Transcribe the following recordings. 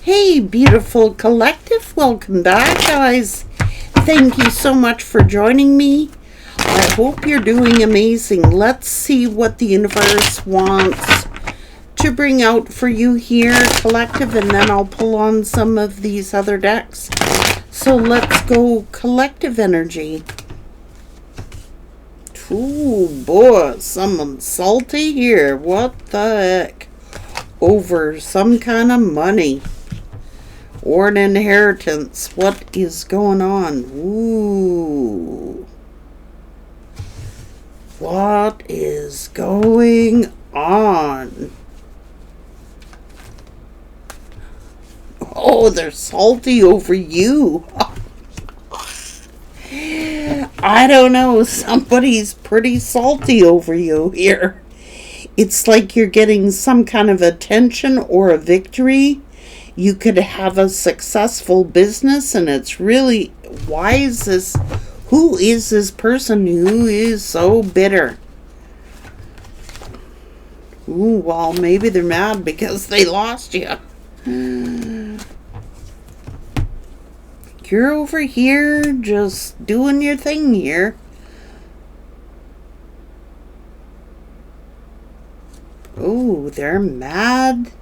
Hey, beautiful collective. Welcome back, guys. Thank you so much for joining me. I hope you're doing amazing. Let's see what the universe wants to bring out for you here, collective, and then I'll pull on some of these other decks. So let's go collective energy. Ooh, boy, someone's salty here. What the heck? Over some kind of money. Or an inheritance. What is going on? Ooh. What is going on? Oh, they're salty over you. I don't know. Somebody's pretty salty over you here. It's like you're getting some kind of attention or a victory. You could have a successful business, and it's really, who is this person who is so bitter? Ooh, well, maybe they're mad because they lost you. You're over here just doing your thing here. Oh, they're mad.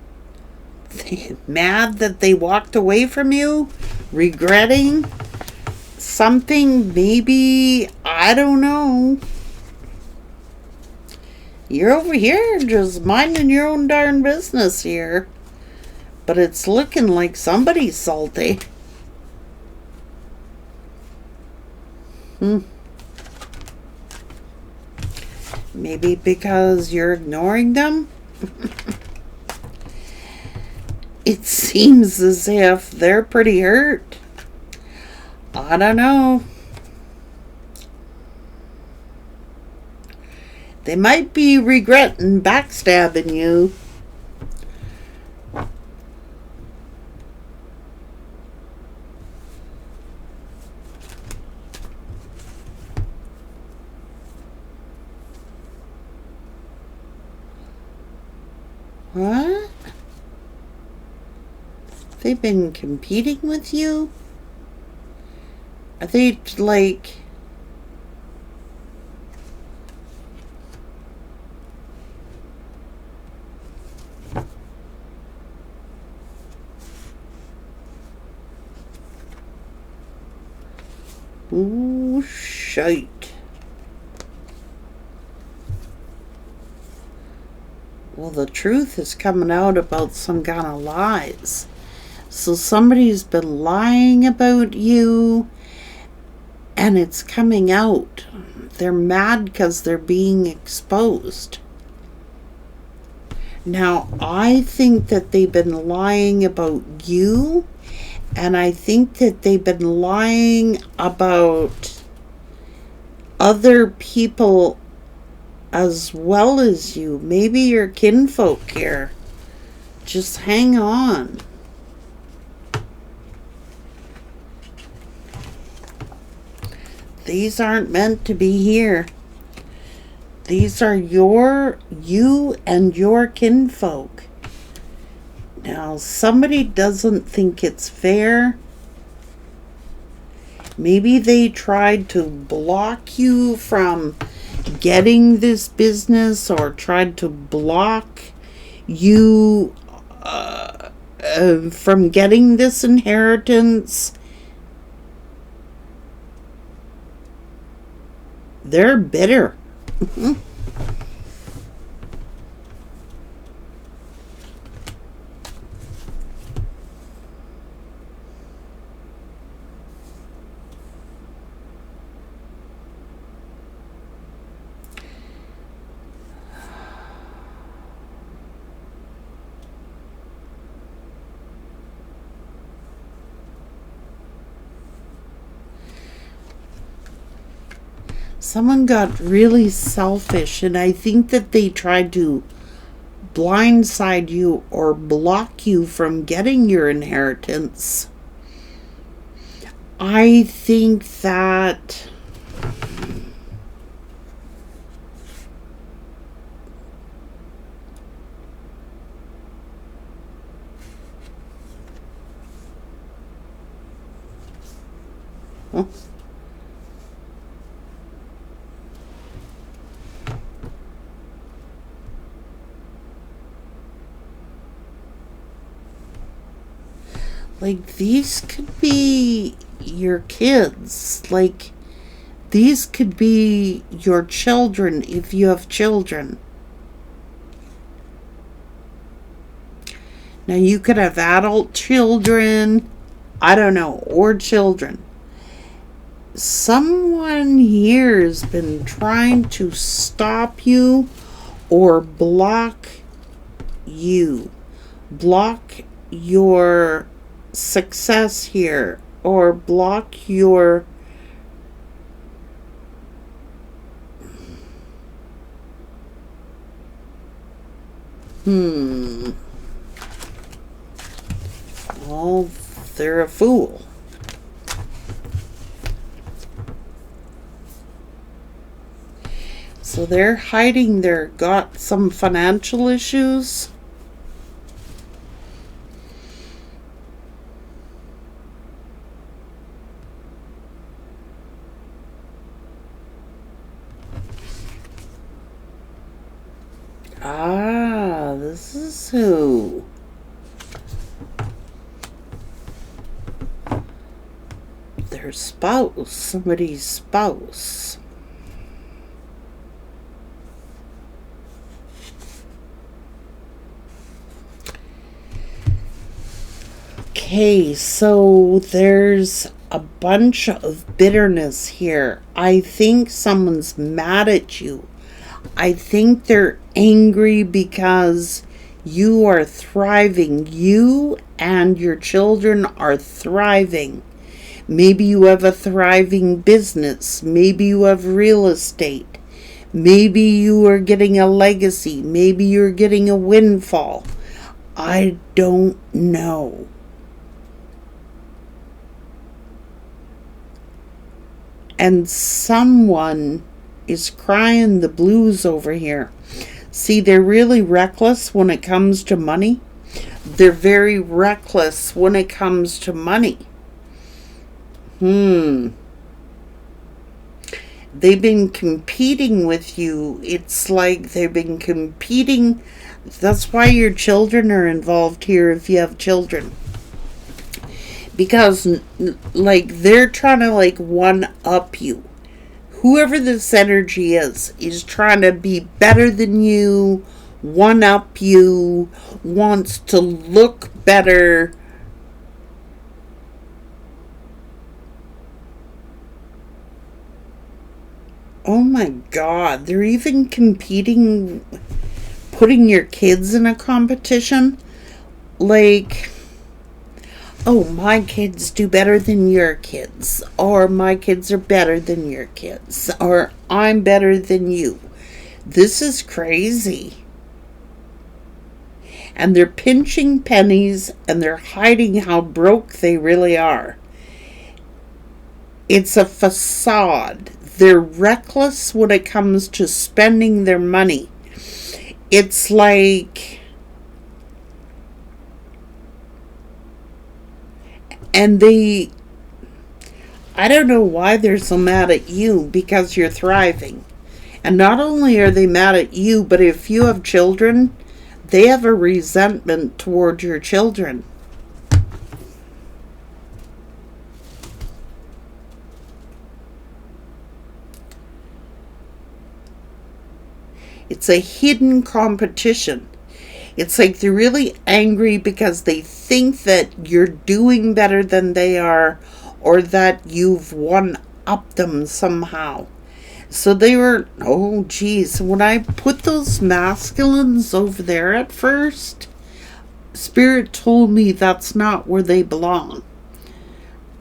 Mad that they walked away from you, regretting something, maybe, I don't know. You're over here just minding your own darn business here, but it's looking like somebody's salty. Maybe because you're ignoring them. It seems as if they're pretty hurt. I don't know. They might be regretting backstabbing you. What? They've been competing with you? Are they like... Ooh, shite. Well, the truth is coming out about some kind of lies. So somebody's been lying about you, and it's coming out. They're mad because they're being exposed. Now, I think that they've been lying about you, and I think that they've been lying about other people as well as you. Maybe your kinfolk here. Just hang on. These aren't meant to be here. These are you and your kinfolk. Now, somebody doesn't think it's fair. Maybe they tried to block you from getting this business, or tried to block you from getting this inheritance. They're bitter. Someone got really selfish, and I think that they tried to blindside you or block you from getting your inheritance. I think that Like, these could be your kids. Like, these could be your children if you have children. Now, you could have adult children, I don't know, or children. Someone here has been trying to stop you or block you. Block your success here, or block your well, they're a fool. So they're hiding got some financial issues. Ah, this is who. Their spouse, somebody's spouse. Okay, so there's a bunch of bitterness here. I think someone's mad at you. I think they're angry because you are thriving. You and your children are thriving. Maybe you have a thriving business. Maybe you have real estate. Maybe you are getting a legacy. Maybe you're getting a windfall. I don't know. And someone is crying the blues over here. See, they're really reckless when it comes to money. They're very reckless when it comes to money. They've been competing with you. It's like they've been competing. That's why your children are involved here if you have children. Because, like, they're trying to, like, one-up you. Whoever this energy is trying to be better than you, one-up you, wants to look better. Oh my God, they're even competing, putting your kids in a competition. Like, oh, my kids do better than your kids, or my kids are better than your kids, or I'm better than you. This is crazy. And they're pinching pennies and they're hiding how broke they really are. It's a facade. They're reckless when it comes to spending their money. It's like, and I don't know why they're so mad at you, because you're thriving. And not only are they mad at you, but if you have children, they have a resentment toward your children. It's a hidden competition. It's like they're really angry because they think that you're doing better than they are, or that you've one-upped them somehow. So they were, oh geez, when I put those masculines over there at first, Spirit told me that's not where they belong.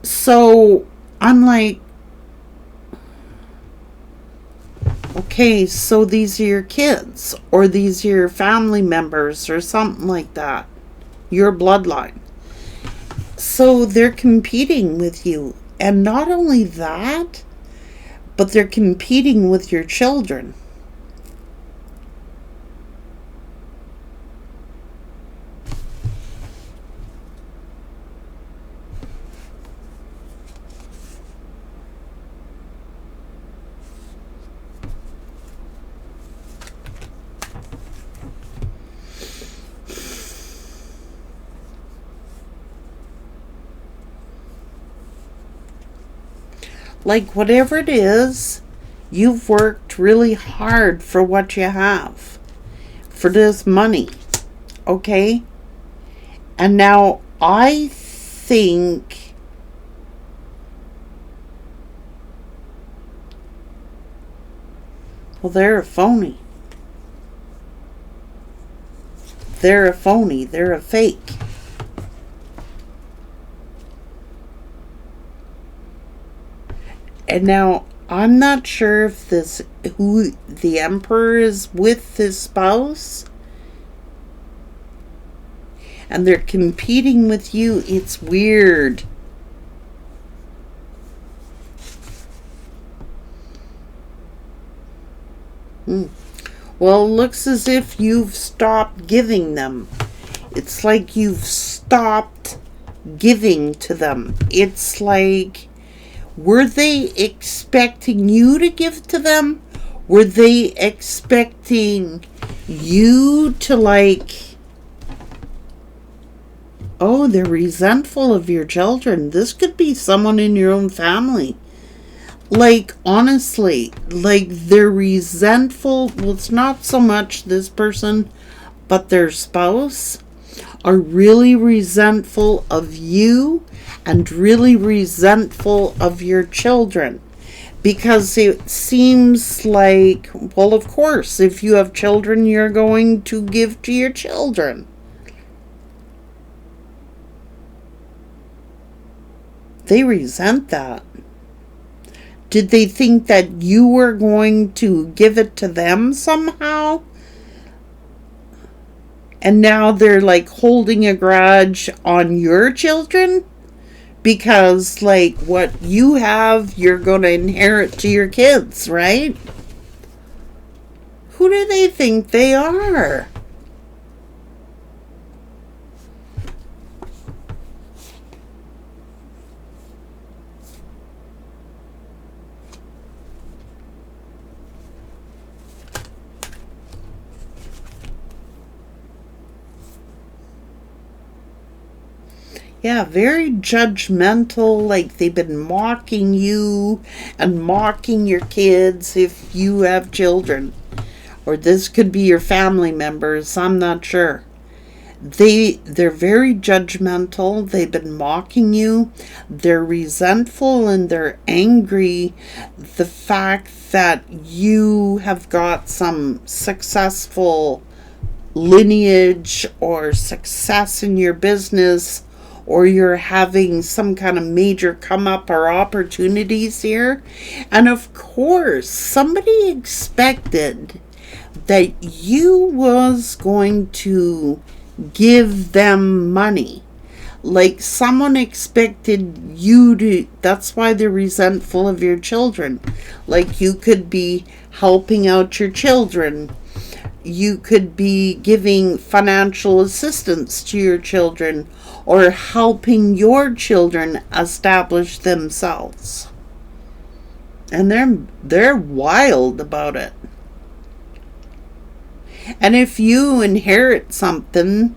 So I'm like, okay, so these are your kids, or these are your family members, or something like that. Your bloodline. So they're competing with you. And not only that, but they're competing with your children. Like, whatever it is, you've worked really hard for what you have, for this money, okay? And now I think well, they're a phony. They're a phony. They're a fake. And now I'm not sure if this who the emperor is with his spouse and they're competing with you. It's weird. Well, it looks as if you've stopped giving them. It's like you've stopped giving to them. It's like, were they expecting you to give to them? Were they expecting you to, like, oh, they're resentful of your children. This could be someone in your own family. Like, honestly, like, they're resentful. Well, it's not so much this person, but their spouse are really resentful of you and really resentful of your children. Because it seems like, well, of course, if you have children, you're going to give to your children. They resent that. Did they think that you were going to give it to them somehow? And now they're like holding a grudge on your children? Because, like, what you have, you're going to inherit to your kids, right? Who do they think they are? Yeah, very judgmental, like they've been mocking you and mocking your kids if you have children. Or this could be your family members, I'm not sure. They're very judgmental, they've been mocking you, they're resentful and they're angry. The fact that you have got some successful lineage or success in your business, or you're having some kind of major come up or opportunities here. And of course, somebody expected that you was going to give them money. Like someone expected you to, that's why they're resentful of your children. Like you could be helping out your children. You could be giving financial assistance to your children or helping your children establish themselves. And they're wild about it. And if you inherit something,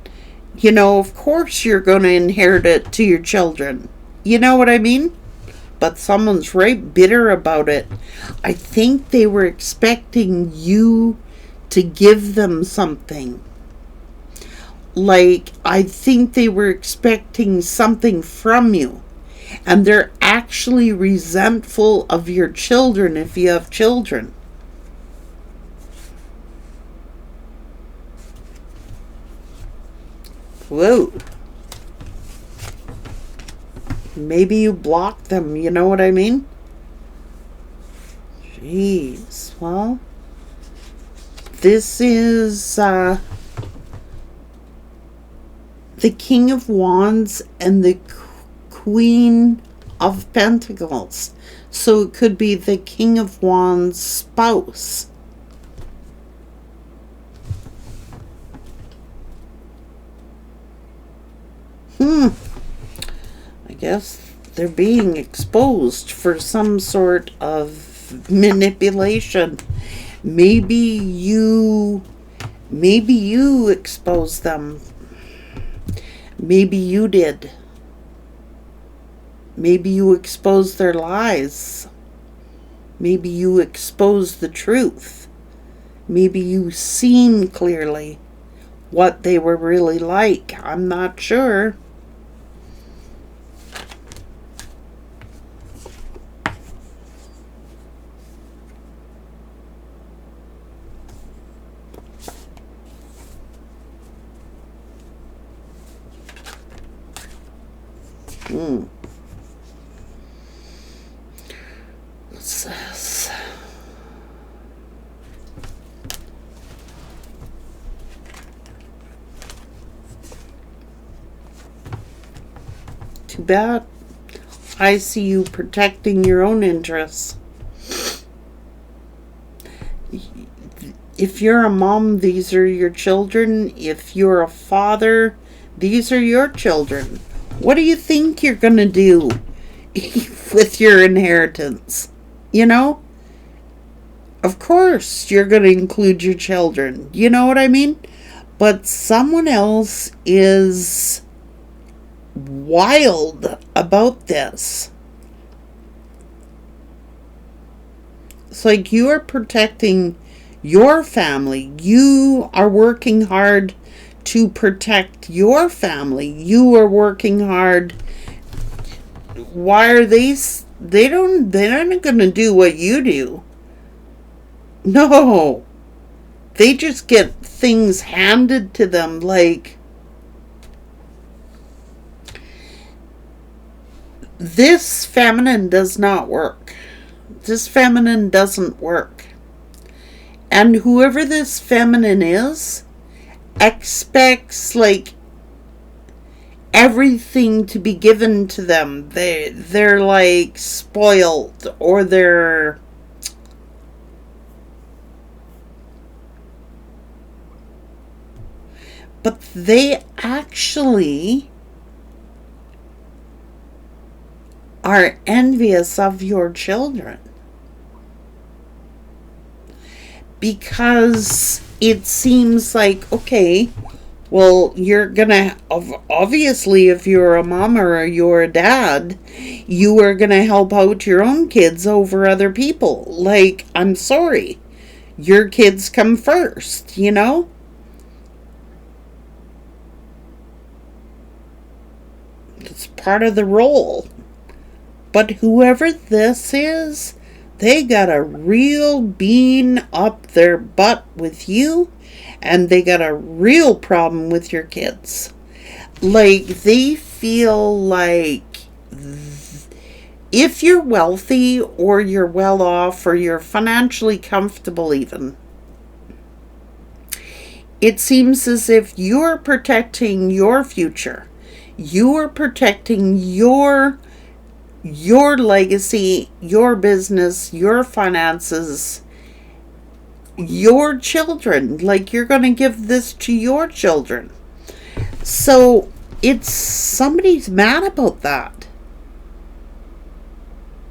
you know, of course you're going to inherit it to your children. You know what I mean? But someone's right bitter about it. I think they were expecting you to give them something. Like, I think they were expecting something from you. And they're actually resentful of your children if you have children. Whoa. Maybe you block them, you know what I mean? Jeez, well, this is the King of Wands and the Queen of Pentacles. So it could be the King of Wands' spouse. I guess they're being exposed for some sort of manipulation. Maybe you exposed them. Maybe you did. Maybe you exposed their lies. Maybe you expose the truth. Maybe you seen clearly what they were really like. I'm not sure. What's this? Too bad. I see you protecting your own interests. If you're a mom, these are your children. If you're a father, these are your children. What do you think you're going to do with your inheritance? You know? Of course, you're going to include your children. You know what I mean? But someone else is wild about this. It's like you are protecting your family. You are working hard to protect your family. You are working hard. Why are they're not going to do what you do. No. They just get things handed to them like, this feminine does not work. This feminine doesn't work. And whoever this feminine is expects like everything to be given to them. They're like spoiled, or but they actually are envious of your children. Because it seems like, okay, well, you're gonna, obviously, if you're a mom or you're a dad, you are gonna help out your own kids over other people. Like, I'm sorry, your kids come first, you know? It's part of the role. But whoever this is, they got a real bean up their butt with you, and they got a real problem with your kids. Like, they feel like if you're wealthy, or you're well off, or you're financially comfortable even, it seems as if you're protecting your future. You are protecting your legacy, your business, your finances, your children. Like, you're going to give this to your children. So somebody's mad about that.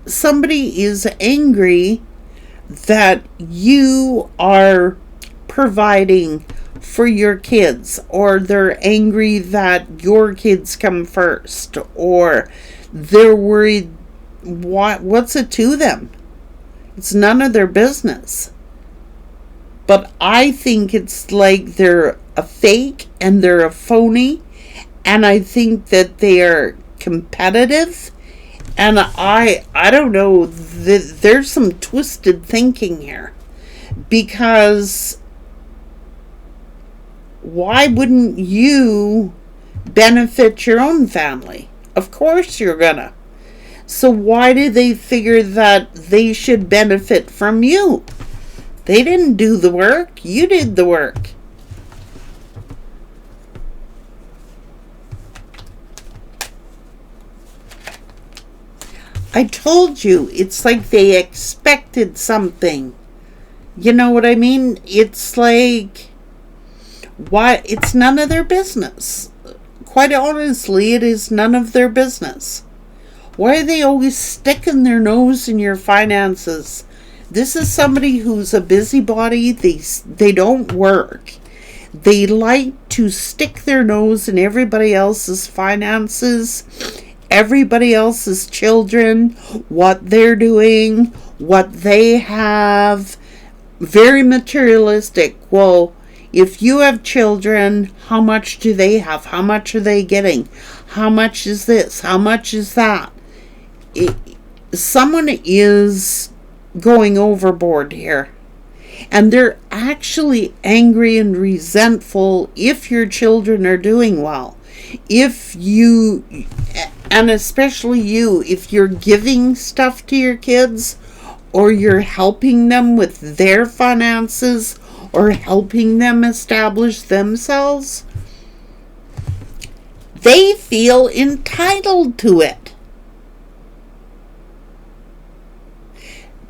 Somebody is angry that you are providing for your kids, or they're angry that your kids come first, or they're worried. What's it to them? It's none of their business. But I think it's like they're a fake and they're a phony, and I think that they are competitive, and I don't know, there's some twisted thinking here. Because why wouldn't you benefit your own family? Of course you're gonna. So why do they figure that they should benefit from you? They didn't do the work. You did the work. I told you, it's like they expected something. You know what I mean? It's like, why? It's none of their business. Quite honestly, it is none of their business. Why are they always sticking their nose in your finances? This is somebody who's a busybody. They don't work. They like to stick their nose in everybody else's finances everybody else's children, what they're doing, what they have. Very materialistic. Well, if you have children, how much do they have? How much are they getting? How much is this? How much is that? Someone is going overboard here. And they're actually angry and resentful if your children are doing well. If you, and especially you, if you're giving stuff to your kids, or you're helping them with their finances, or helping them establish themselves, they feel entitled to it.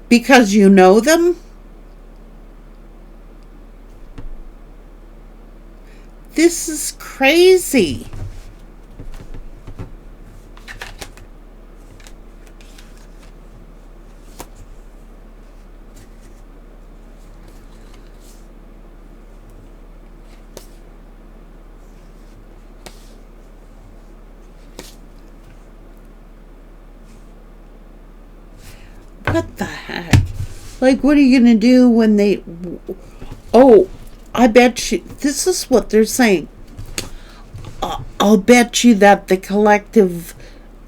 Because you know them. This is crazy. What the heck? Like, what are you going to do when they... Oh, I bet you... This is what they're saying. I'll bet you that the collective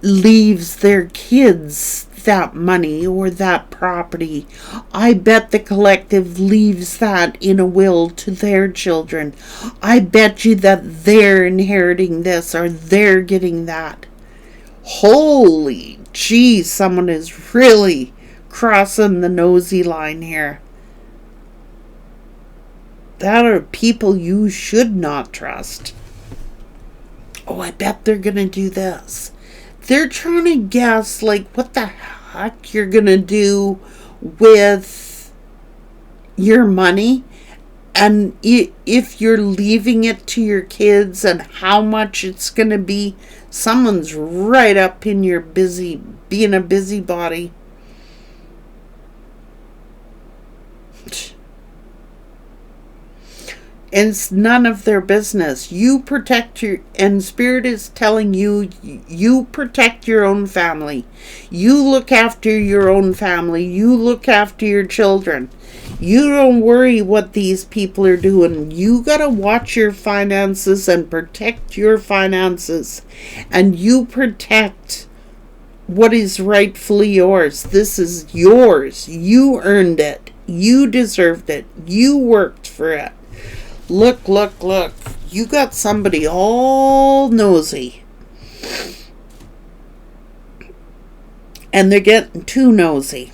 leaves their kids that money or that property. I bet the collective leaves that in a will to their children. I bet you that they're inheriting this or they're getting that. Holy gee, someone is really crossing the nosy line here. That are people you should not trust. Oh, I bet they're gonna do this. They're trying to guess, like, what the heck you're gonna do with your money, and if you're leaving it to your kids, and how much it's gonna be. Someone's right up in your being a busybody. And it's none of their business. You protect and Spirit is telling you, you protect your own family. You look after your own family. You look after your children. You don't worry what these people are doing. You gotta watch your finances and protect your finances. And you protect what is rightfully yours. This is yours. You earned it. You deserved it. You worked for it. Look, look, look. You got somebody all nosy. And they're getting too nosy.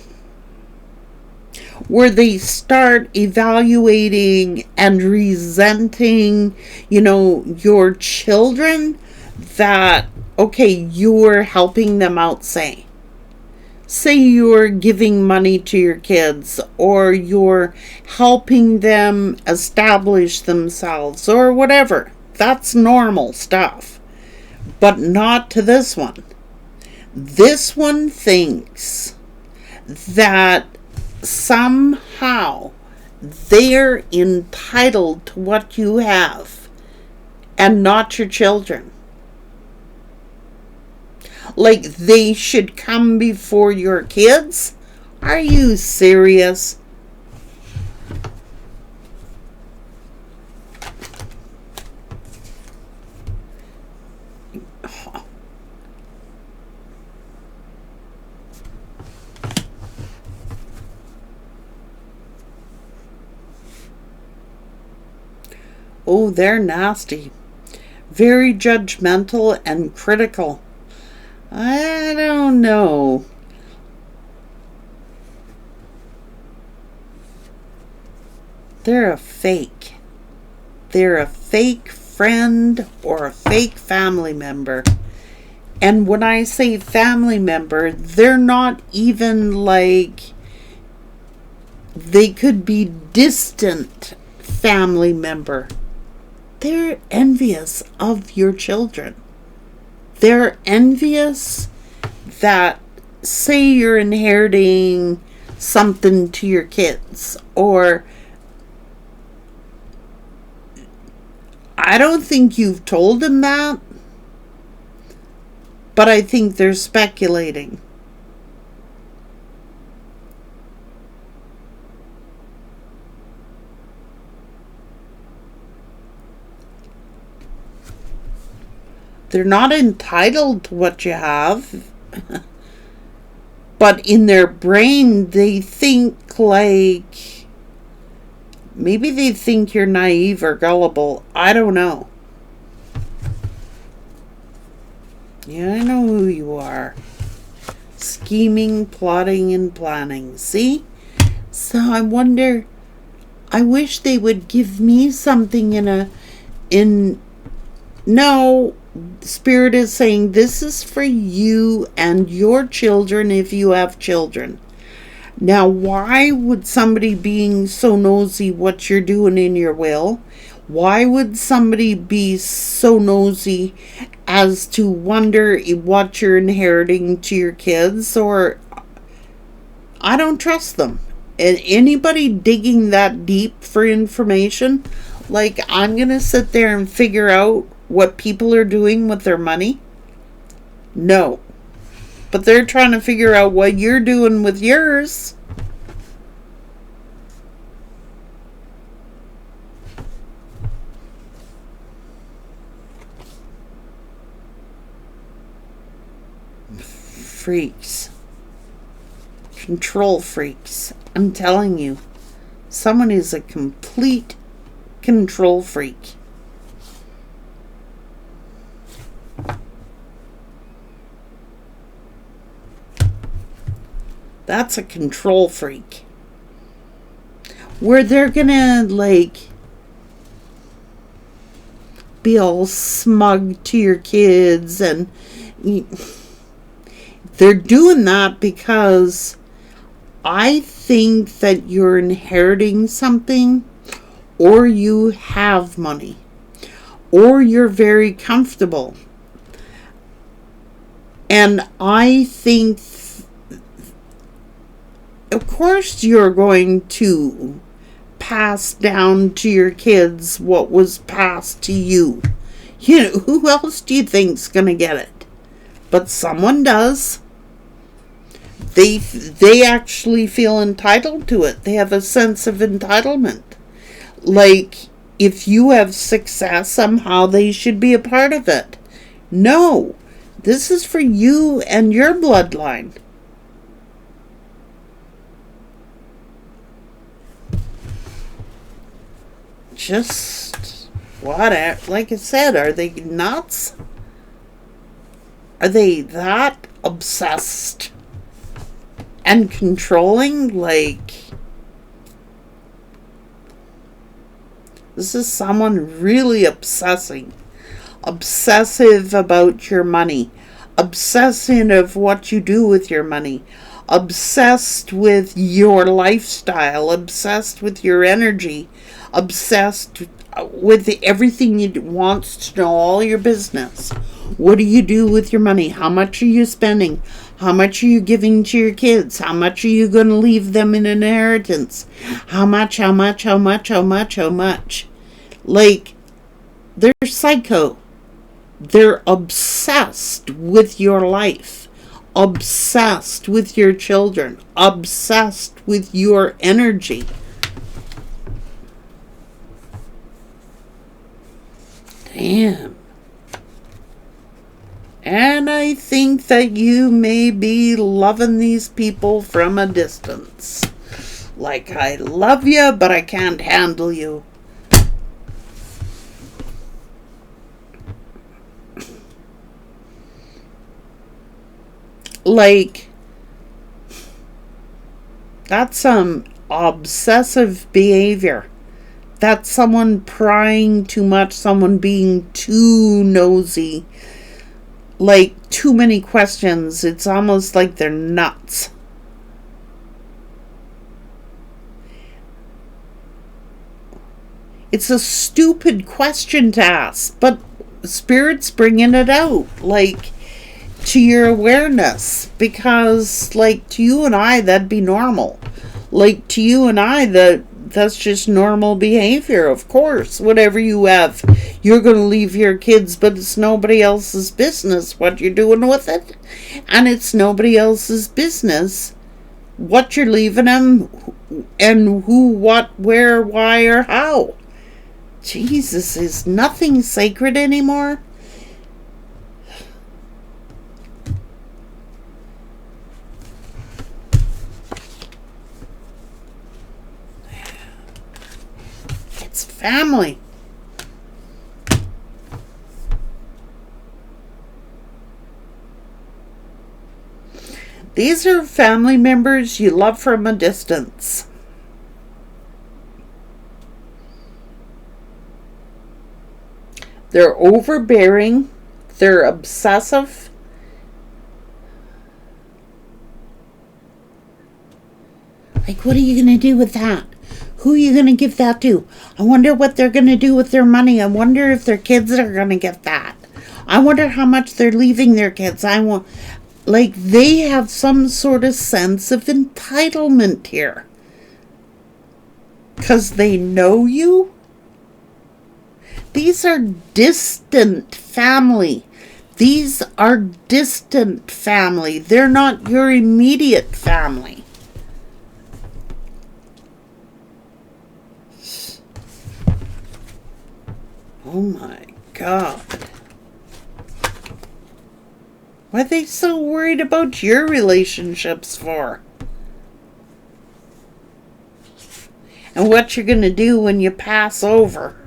Where they start evaluating and resenting, your children that, okay, you're helping them out, say you're giving money to your kids, or you're helping them establish themselves, or whatever. That's normal stuff. But not to this one. This one thinks that somehow they're entitled to what you have, and not your children. Like they should come before your kids? Are you serious? Oh, they're nasty. Very judgmental and critical. I don't know. They're a fake. They're a fake friend or a fake family member. And when I say family member, they're not even like, they could be distant family member. They're envious of your children. They're envious that, say you're inheriting something to your kids, or I don't think you've told them that, but I think they're speculating. They're not entitled to what you have. But in their brain, they think like, maybe they think you're naive or gullible. I don't know. Yeah, I know who you are. Scheming, plotting, and planning. See? So I wonder, I wish they would give me something no, Spirit is saying this is for you and your children if you have children. Now, why would somebody being so nosy what you're doing in your will? Why would somebody be so nosy as to wonder what you're inheriting to your kids? Or, I don't trust them. And anybody digging that deep for information, like, I'm going to sit there and figure out what people are doing with their money? No. But they're trying to figure out what you're doing with yours. Freaks. Control freaks. I'm telling you. Someone is a complete control freak. That's a control freak. Where they're gonna, like, be all smug to your kids, and they're doing that because I think that you're inheriting something, or you have money, or you're very comfortable. And I think, of course, you're going to pass down to your kids what was passed to you. You know, who else do you think's going to get it? But someone does. They actually feel entitled to it. They have a sense of entitlement. Like, if you have success, somehow they should be a part of it. No, this is for you and your bloodline. Just, what, like I said, are they nuts? Are they that obsessed and controlling? Like, this is someone really obsessive about your money, obsessing of what you do with your money, obsessed with your lifestyle, obsessed with your energy, obsessed with everything you wants to know, all your business. What do you do with your money? How much are you spending? How much are you giving to your kids? How much are you going to leave them in inheritance? How much? Like, they're psycho. They're obsessed with your life, obsessed with your children, obsessed with your energy. Damn. And I think that you may be loving these people from a distance. Like, I love you, but I can't handle you. Like, that's some obsessive behavior. That's someone prying too much, someone being too nosy. Like, too many questions. It's almost like they're nuts. It's a stupid question to ask, but Spirit's bringing it out, like, to your awareness. Because, like, to you and I, that'd be normal. Like, to you and I, That's just normal behavior, of course. Whatever you have, you're going to leave your kids, but it's nobody else's business what you're doing with it. And it's nobody else's business what you're leaving them, and who, what, where, why, or how. Jesus, is nothing sacred anymore? It's family. These are family members you love from a distance. They're overbearing. They're obsessive. Like, what are you going to do with that? Who are you going to give that to? I wonder what they're going to do with their money. I wonder if their kids are going to get that. I wonder how much they're leaving their kids. Like, they have some sort of sense of entitlement here. Because they know you. These are distant family. These are distant family. They're not your immediate family. Oh my God. Why are they so worried about your relationships for? And what you're going to do when you pass over?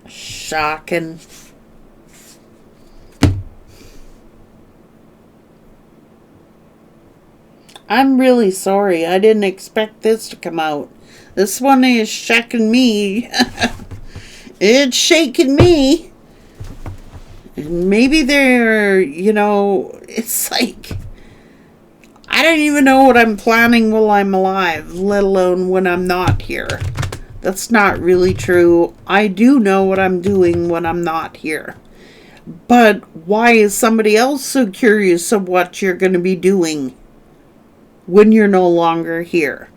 Shocking. I'm really sorry. I didn't expect this to come out. This one is shaking me. It's shaking me. And maybe they're, it's like, I don't even know what I'm planning while I'm alive, let alone when I'm not here. That's not really true. I do know what I'm doing when I'm not here. But why is somebody else so curious of what you're going to be doing when you're no longer here?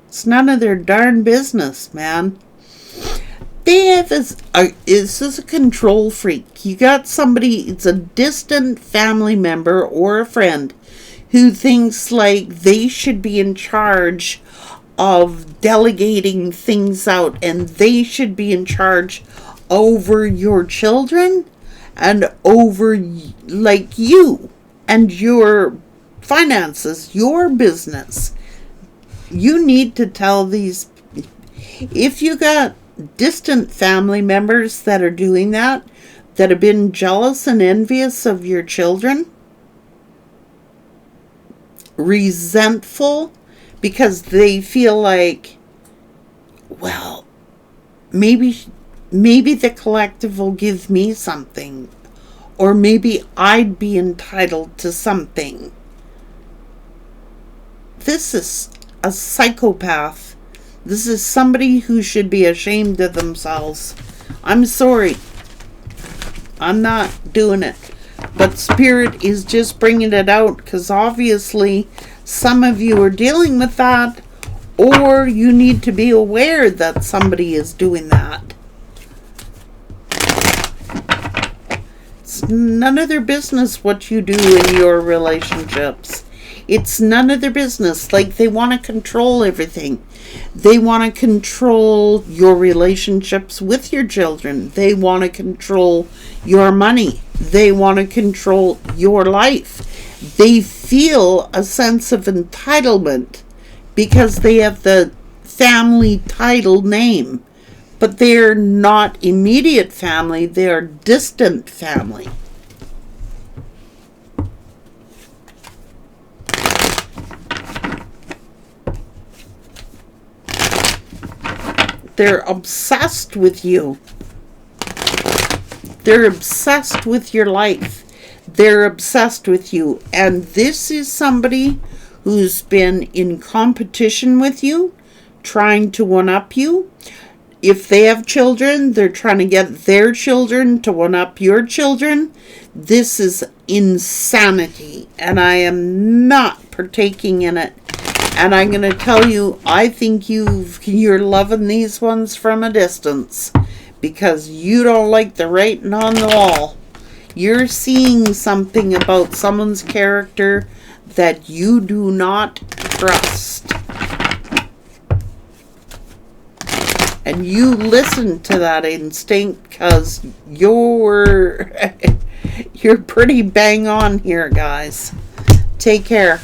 It's none of their darn business, man. They have this is a control freak. You got somebody, it's a distant family member or a friend who thinks like they should be in charge of delegating things out, and they should be in charge over your children and over like you and your finances, your business. You need to tell these, if you got distant family members that are doing that have been jealous and envious of your children, resentful because they feel like, well, maybe the collective will give me something, or maybe I'd be entitled to something. This is a psychopath. This is somebody who should be ashamed of themselves. I'm sorry. I'm not doing it. But Spirit is just bringing it out because obviously some of you are dealing with that, or you need to be aware that somebody is doing that. It's none of their business what you do in your relationships. It's none of their business. Like, they want to control everything. They want to control your relationships with your children. They want to control your money. They want to control your life. They feel a sense of entitlement because they have the family title name. But they're not immediate family. They're distant family. They're obsessed with you. They're obsessed with your life. They're obsessed with you. And this is somebody who's been in competition with you, trying to one-up you. if they have children, they're trying to get their children to one up your children. This is insanity, and I am not partaking in it. And I'm going to tell you, I think you're loving these ones from a distance because you don't like the writing on the wall. You're seeing something about someone's character that you do not trust. And you listen to that instinct because you're pretty bang on here, guys. Take care.